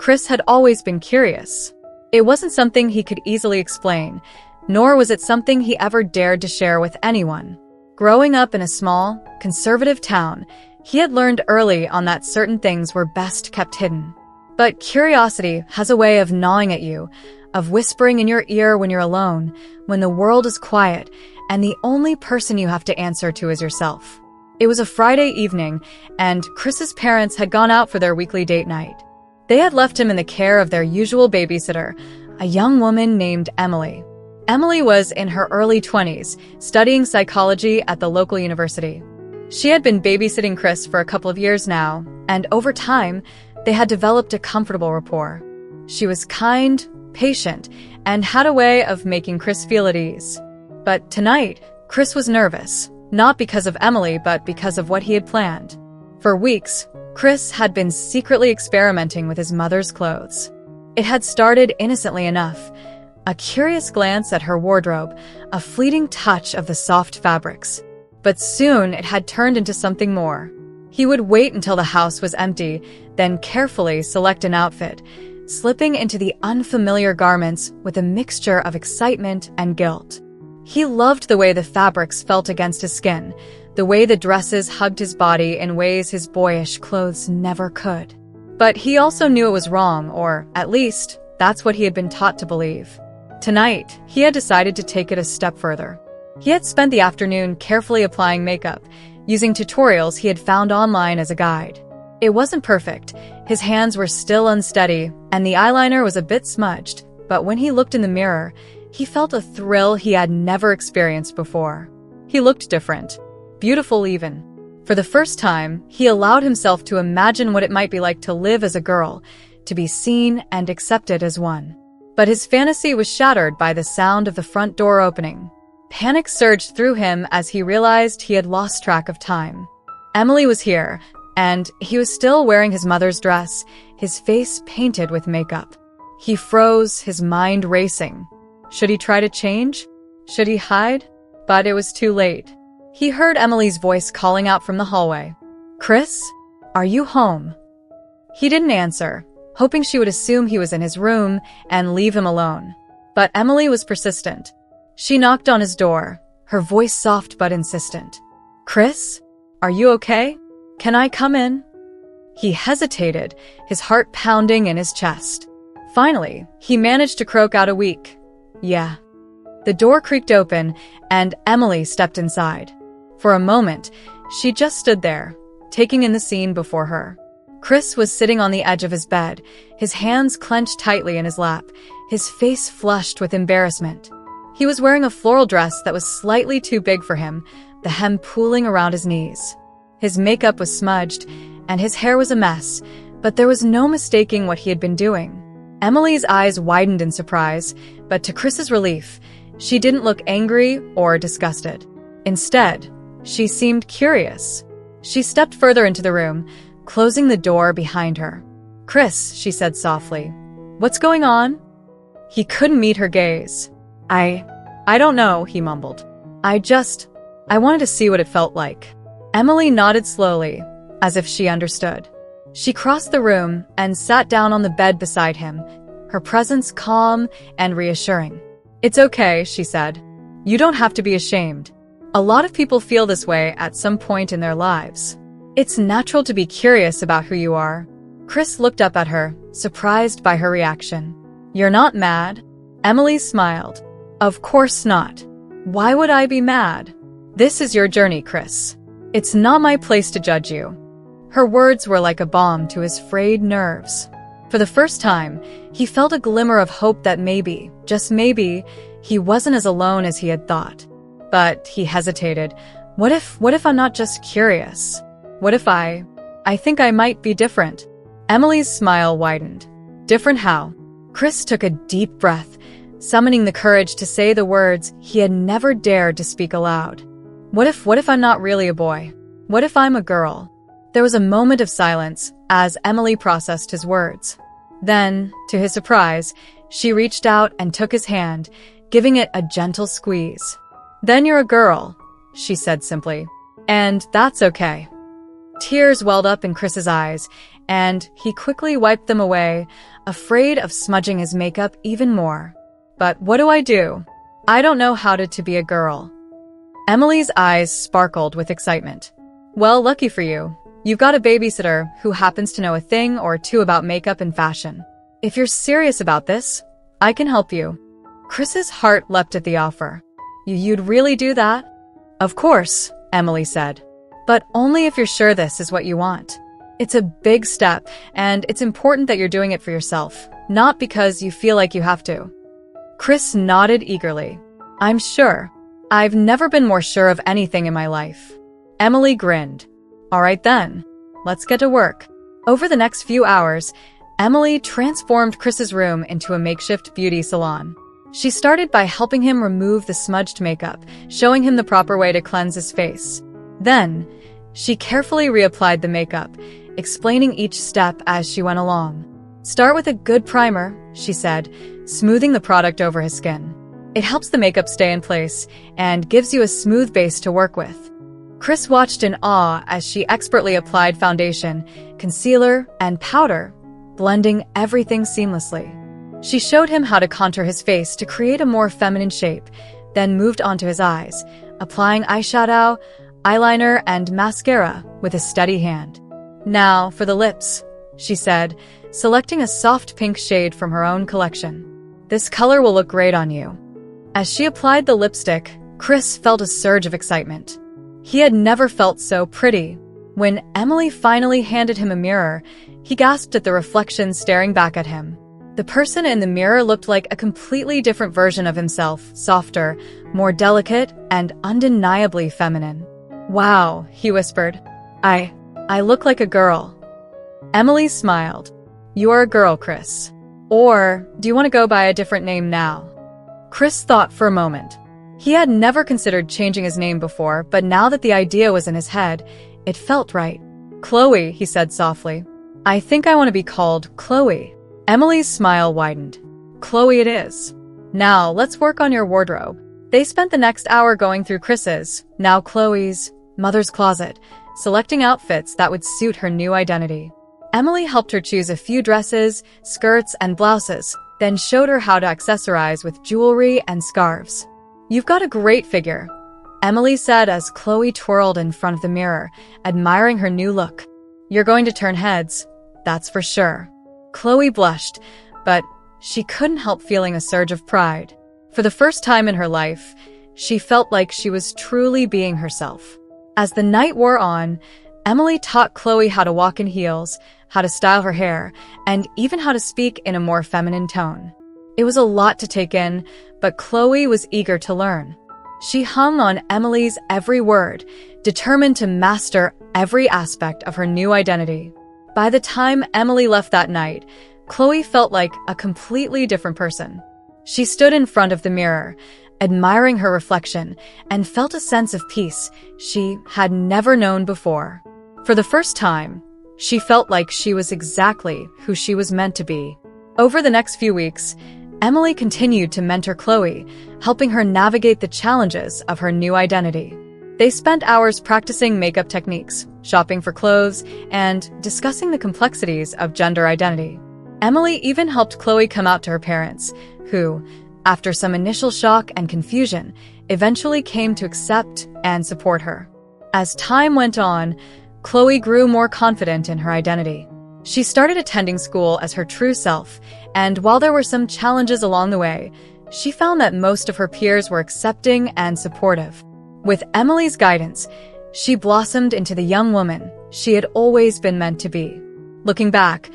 Chris had always been curious. It wasn't something he could easily explain, nor was it something he ever dared to share with anyone. Growing up in a small, conservative town, he had learned early on that certain things were best kept hidden. But curiosity has a way of gnawing at you, of whispering in your ear when you're alone, when the world is quiet, and the only person you have to answer to is yourself. It was a Friday evening, and Chris's parents had gone out for their weekly date night. They had left him in the care of their usual babysitter, a young woman named Emily. Emily was in her early 20s, studying psychology at the local university. She had been babysitting Chris for a couple of years now, and over time, they had developed a comfortable rapport. She was kind, patient, and had a way of making Chris feel at ease. But tonight, Chris was nervous, not because of Emily, but because of what he had planned. For weeks, Chris had been secretly experimenting with his mother's clothes. It had started innocently enough. A curious glance at her wardrobe, a fleeting touch of the soft fabrics. But soon it had turned into something more. He would wait until the house was empty, then carefully select an outfit, slipping into the unfamiliar garments with a mixture of excitement and guilt. He loved the way the fabrics felt against his skin, the way the dresses hugged his body in ways his boyish clothes never could. But he also knew it was wrong, or at least, that's what he had been taught to believe. Tonight, he had decided to take it a step further. He had spent the afternoon carefully applying makeup, using tutorials he had found online as a guide. It wasn't perfect, his hands were still unsteady, and the eyeliner was a bit smudged, but when he looked in the mirror, he felt a thrill he had never experienced before. He looked different. Beautiful even. For the first time, he allowed himself to imagine what it might be like to live as a girl, to be seen and accepted as one. But his fantasy was shattered by the sound of the front door opening. Panic surged through him as he realized he had lost track of time. Emily was here, and he was still wearing his mother's dress, his face painted with makeup. He froze, his mind racing. Should he try to change? Should he hide? But it was too late. He heard Emily's voice calling out from the hallway. "Chris, are you home?" He didn't answer, hoping she would assume he was in his room and leave him alone. But Emily was persistent. She knocked on his door, her voice soft but insistent. "Chris, are you okay? Can I come in?" He hesitated, his heart pounding in his chest. Finally, he managed to croak out a weak, "Yeah." The door creaked open, and Emily stepped inside. For a moment, she just stood there, taking in the scene before her. Chris was sitting on the edge of his bed, his hands clenched tightly in his lap, his face flushed with embarrassment. He was wearing a floral dress that was slightly too big for him, the hem pooling around his knees. His makeup was smudged, and his hair was a mess, but there was no mistaking what he had been doing. Emily's eyes widened in surprise, but to Chris's relief, she didn't look angry or disgusted. Instead, she seemed curious. She stepped further into the room, closing the door behind her. "Chris," she said softly, "what's going on?" He couldn't meet her gaze. I don't know," he mumbled. I wanted to see what it felt like." Emily nodded slowly, as if she understood. She crossed the room and sat down on the bed beside him, her presence calm and reassuring. "It's okay," she said. "You don't have to be ashamed. A lot of people feel this way at some point in their lives. It's natural to be curious about who you are." Chris looked up at her, surprised by her reaction. "You're not mad?" Emily smiled. "Of course not. Why would I be mad? This is your journey, Chris. It's not my place to judge you." Her words were like a balm to his frayed nerves. For the first time, he felt a glimmer of hope that maybe, just maybe, he wasn't as alone as he had thought. But he hesitated. What if I'm not just curious? What if I think I might be different? Emily's smile widened. Different how? Chris took a deep breath, summoning the courage to say the words he had never dared to speak aloud. What if I'm not really a boy? What if I'm a girl? There was a moment of silence as Emily processed his words. Then, to his surprise, she reached out and took his hand, giving it a gentle squeeze. "Then you're a girl," she said simply. "And that's okay." Tears welled up in Chris's eyes, and he quickly wiped them away, afraid of smudging his makeup even more. But what do I do? I don't know how to be a girl. Emily's eyes sparkled with excitement. Well, lucky for you. You've got a babysitter who happens to know a thing or two about makeup and fashion. If you're serious about this, I can help you. Chris's heart leapt at the offer. You'd really do that? Of course, Emily said. But only if you're sure this is what you want. It's a big step, and it's important that you're doing it for yourself, not because you feel like you have to. Chris nodded eagerly. I'm sure. I've never been more sure of anything in my life. Emily grinned. All right then, let's get to work. Over the next few hours, Emily transformed Chris's room into a makeshift beauty salon. She started by helping him remove the smudged makeup, showing him the proper way to cleanse his face. Then, she carefully reapplied the makeup, explaining each step as she went along. Start with a good primer, she said, smoothing the product over his skin. It helps the makeup stay in place and gives you a smooth base to work with. Chris watched in awe as she expertly applied foundation, concealer, and powder, blending everything seamlessly. She showed him how to contour his face to create a more feminine shape, then moved on to his eyes, applying eyeshadow, eyeliner, and mascara with a steady hand. Now for the lips, she said, selecting a soft pink shade from her own collection. This color will look great on you. As she applied the lipstick, Chris felt a surge of excitement. He had never felt so pretty. When Emily finally handed him a mirror, he gasped at the reflection staring back at him. The person in the mirror looked like a completely different version of himself, softer, more delicate, and undeniably feminine. Wow, he whispered. I look like a girl. Emily smiled. You are a girl, Chris. Or, do you want to go by a different name now? Chris thought for a moment. He had never considered changing his name before, but now that the idea was in his head, it felt right. Chloe, he said softly. I think I want to be called Chloe. Emily's smile widened. Chloe it is. Now, let's work on your wardrobe. They spent the next hour going through Chris's, now Chloe's, mother's closet, selecting outfits that would suit her new identity. Emily helped her choose a few dresses, skirts, and blouses, then showed her how to accessorize with jewelry and scarves. You've got a great figure, Emily said as Chloe twirled in front of the mirror, admiring her new look. You're going to turn heads, that's for sure. Chloe blushed, but she couldn't help feeling a surge of pride. For the first time in her life, she felt like she was truly being herself. As the night wore on, Emily taught Chloe how to walk in heels, how to style her hair, and even how to speak in a more feminine tone. It was a lot to take in, but Chloe was eager to learn. She hung on Emily's every word, determined to master every aspect of her new identity. By the time Emily left that night, Chloe felt like a completely different person. She stood in front of the mirror, admiring her reflection, and felt a sense of peace she had never known before. For the first time, she felt like she was exactly who she was meant to be. Over the next few weeks, Emily continued to mentor Chloe, helping her navigate the challenges of her new identity. They spent hours practicing makeup techniques, shopping for clothes, and discussing the complexities of gender identity. Emily even helped Chloe come out to her parents, who, after some initial shock and confusion, eventually came to accept and support her. As time went on, Chloe grew more confident in her identity. She started attending school as her true self, and while there were some challenges along the way, she found that most of her peers were accepting and supportive. With Emily's guidance, she blossomed into the young woman she had always been meant to be. Looking back,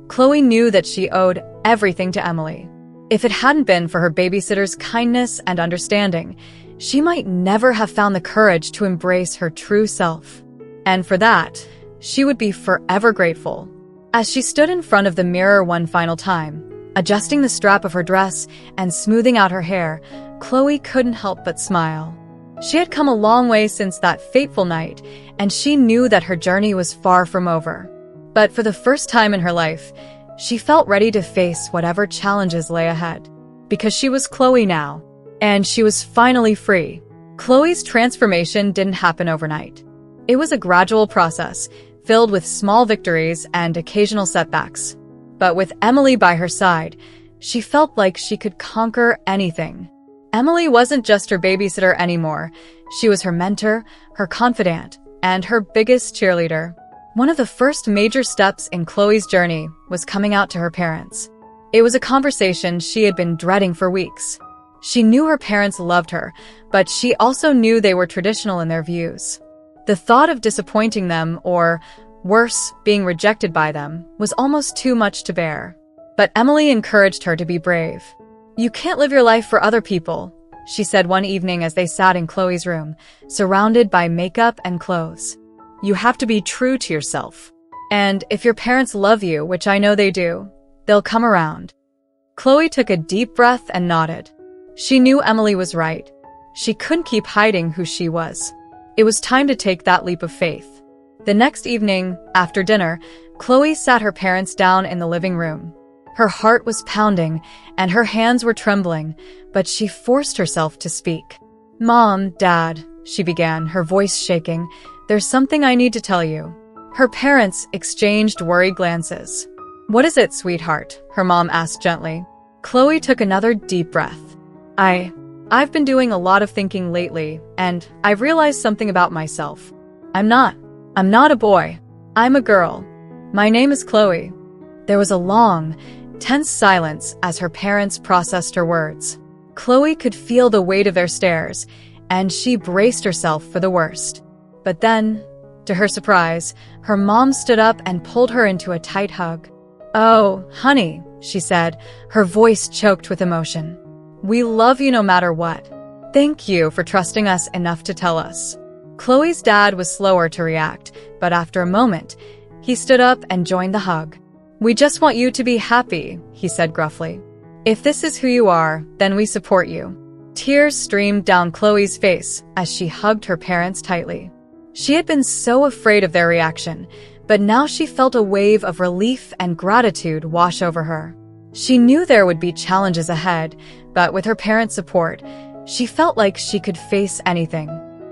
Chloe knew that she owed everything to Emily. If it hadn't been for her babysitter's kindness and understanding, she might never have found the courage to embrace her true self. And for that, she would be forever grateful. As she stood in front of the mirror one final time, adjusting the strap of her dress and smoothing out her hair, Chloe couldn't help but smile. She had come a long way since that fateful night, and she knew that her journey was far from over. But for the first time in her life, she felt ready to face whatever challenges lay ahead. Because she was Chloe now, and she was finally free. Chloe's transformation didn't happen overnight. It was a gradual process, filled with small victories and occasional setbacks. But with Emily by her side, she felt like she could conquer anything. Emily wasn't just her babysitter anymore. She was her mentor, her confidant, and her biggest cheerleader. One of the first major steps in Chloe's journey was coming out to her parents. It was a conversation she had been dreading for weeks. She knew her parents loved her, but she also knew they were traditional in their views. The thought of disappointing them, or worse, being rejected by them, was almost too much to bear. But Emily encouraged her to be brave. "You can't live your life for other people," she said one evening as they sat in Chloe's room, surrounded by makeup and clothes. "You have to be true to yourself. And if your parents love you, which I know they do, they'll come around." Chloe took a deep breath and nodded. She knew Emily was right. She couldn't keep hiding who she was. It was time to take that leap of faith. The next evening, after dinner, Chloe sat her parents down in the living room. Her heart was pounding, and her hands were trembling, but she forced herself to speak. "Mom, Dad," she began, her voice shaking, "there's something I need to tell you." Her parents exchanged worried glances. "What is it, sweetheart?" her mom asked gently. Chloe took another deep breath. I've been doing a lot of thinking lately, and I've realized something about myself. I'm not a boy. I'm a girl. My name is Chloe." There was a long, tense silence as her parents processed her words. Chloe could feel the weight of their stares, and she braced herself for the worst. But then, to her surprise, her mom stood up and pulled her into a tight hug. "Oh, honey," she said, her voice choked with emotion. "We love you no matter what. Thank you for trusting us enough to tell us." Chloe's dad was slower to react, but after a moment, he stood up and joined the hug. "We just want you to be happy," he said gruffly. "If this is who you are, then we support you." Tears streamed down Chloe's face as she hugged her parents tightly. She had been so afraid of their reaction, but now she felt a wave of relief and gratitude wash over her. She knew there would be challenges ahead, but with her parents' support, she felt like she could face anything.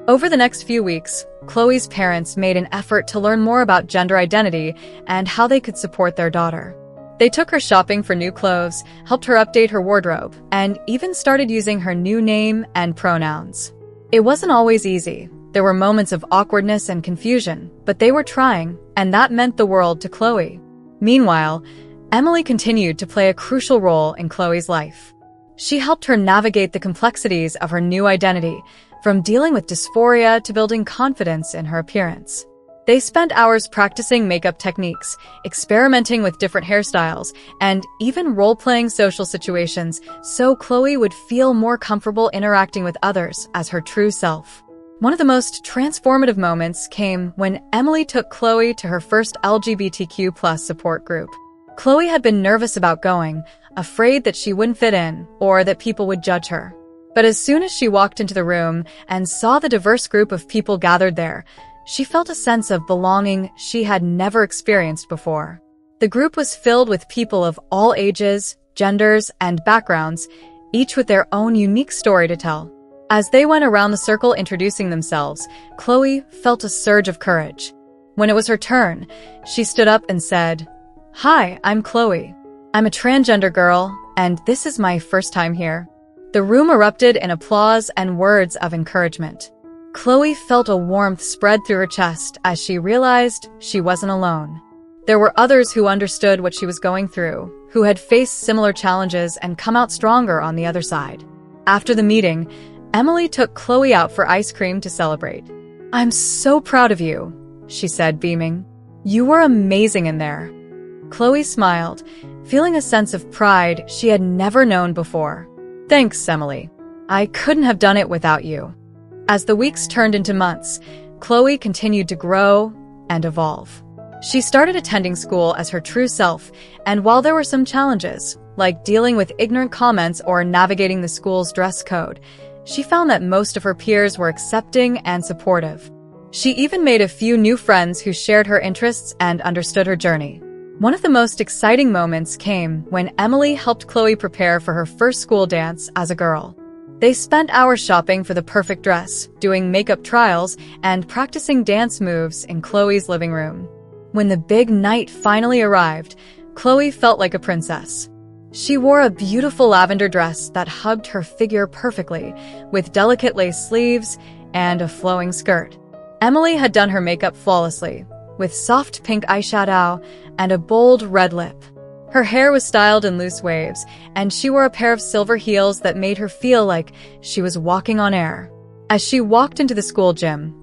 Over the next few weeks, Chloe's parents made an effort to learn more about gender identity and how they could support their daughter. They took her shopping for new clothes, helped her update her wardrobe, and even started using her new name and pronouns. It wasn't always easy. There were moments of awkwardness and confusion, but they were trying, and that meant the world to Chloe. Meanwhile, Emily continued to play a crucial role in Chloe's life. She helped her navigate the complexities of her new identity, from dealing with dysphoria to building confidence in her appearance. They spent hours practicing makeup techniques, experimenting with different hairstyles, and even role-playing social situations so Chloe would feel more comfortable interacting with others as her true self. One of the most transformative moments came when Emily took Chloe to her first LGBTQ+ support group. Chloe had been nervous about going, afraid that she wouldn't fit in or that people would judge her. But as soon as she walked into the room and saw the diverse group of people gathered there, she felt a sense of belonging she had never experienced before. The group was filled with people of all ages, genders, and backgrounds, each with their own unique story to tell. As they went around the circle introducing themselves, Chloe felt a surge of courage. When it was her turn, she stood up and said, "Hi, I'm Chloe. I'm a transgender girl, and this is my first time here." The room erupted in applause and words of encouragement. Chloe felt a warmth spread through her chest as she realized she wasn't alone. There were others who understood what she was going through, who had faced similar challenges and come out stronger on the other side. After the meeting, Emily took Chloe out for ice cream to celebrate. "I'm so proud of you," she said, beaming. "You were amazing in there." Chloe smiled, feeling a sense of pride she had never known before. "Thanks, Emily. I couldn't have done it without you." As the weeks turned into months, Chloe continued to grow and evolve. She started attending school as her true self, and while there were some challenges, like dealing with ignorant comments or navigating the school's dress code, she found that most of her peers were accepting and supportive. She even made a few new friends who shared her interests and understood her journey. One of the most exciting moments came when Emily helped Chloe prepare for her first school dance as a girl. They spent hours shopping for the perfect dress, doing makeup trials, and practicing dance moves in Chloe's living room. When the big night finally arrived, Chloe felt like a princess. She wore a beautiful lavender dress that hugged her figure perfectly, with delicate lace sleeves and a flowing skirt. Emily had done her makeup flawlessly, with soft pink eyeshadow and a bold red lip. Her hair was styled in loose waves, and she wore a pair of silver heels that made her feel like she was walking on air. As she walked into the school gym,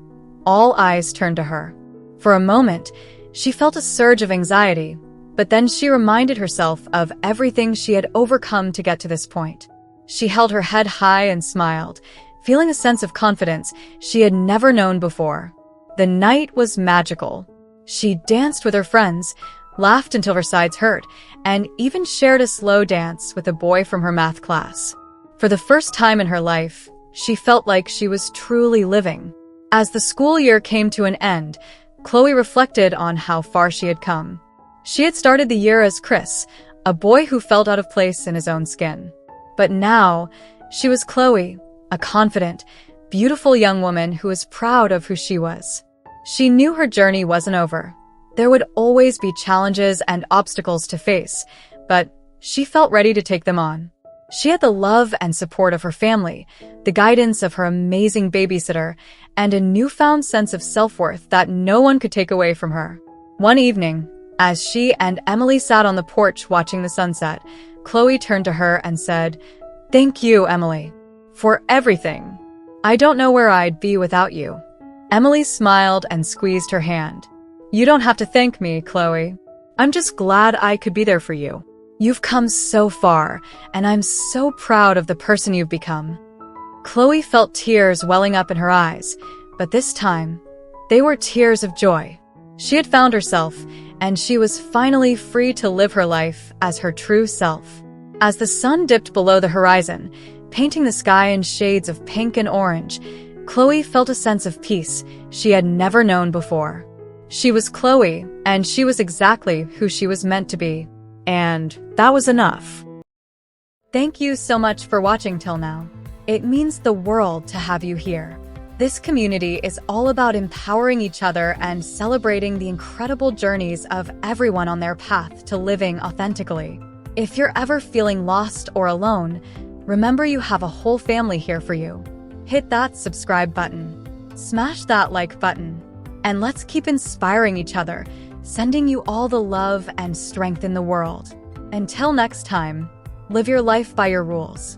all eyes turned to her. For a moment, she felt a surge of anxiety, but then she reminded herself of everything she had overcome to get to this point. She held her head high and smiled, feeling a sense of confidence she had never known before. The night was magical. She danced with her friends, laughed until her sides hurt, and even shared a slow dance with a boy from her math class. For the first time in her life, she felt like she was truly living. As the school year came to an end, Chloe reflected on how far she had come. She had started the year as Chris, a boy who felt out of place in his own skin. But now, she was Chloe, a confident, beautiful young woman who was proud of who she was. She knew her journey wasn't over. There would always be challenges and obstacles to face, but she felt ready to take them on. She had the love and support of her family, the guidance of her amazing babysitter, and a newfound sense of self-worth that no one could take away from her. One evening, as she and Emily sat on the porch watching the sunset, Chloe turned to her and said, "Thank you, Emily, for everything. I don't know where I'd be without you." Emily smiled and squeezed her hand. "You don't have to thank me, Chloe. I'm just glad I could be there for you. You've come so far, and I'm so proud of the person you've become." Chloe felt tears welling up in her eyes, but this time, they were tears of joy. She had found herself, and she was finally free to live her life as her true self. As the sun dipped below the horizon, painting the sky in shades of pink and orange, Chloe felt a sense of peace she had never known before. She was Chloe, and she was exactly who she was meant to be. And that was enough. Thank you so much for watching till now. It means the world to have you here. This community is all about empowering each other and celebrating the incredible journeys of everyone on their path to living authentically. If you're ever feeling lost or alone, remember you have a whole family here for you. Hit that subscribe button, smash that like button, and let's keep inspiring each other, sending you all the love and strength in the world. Until next time, live your life by your rules.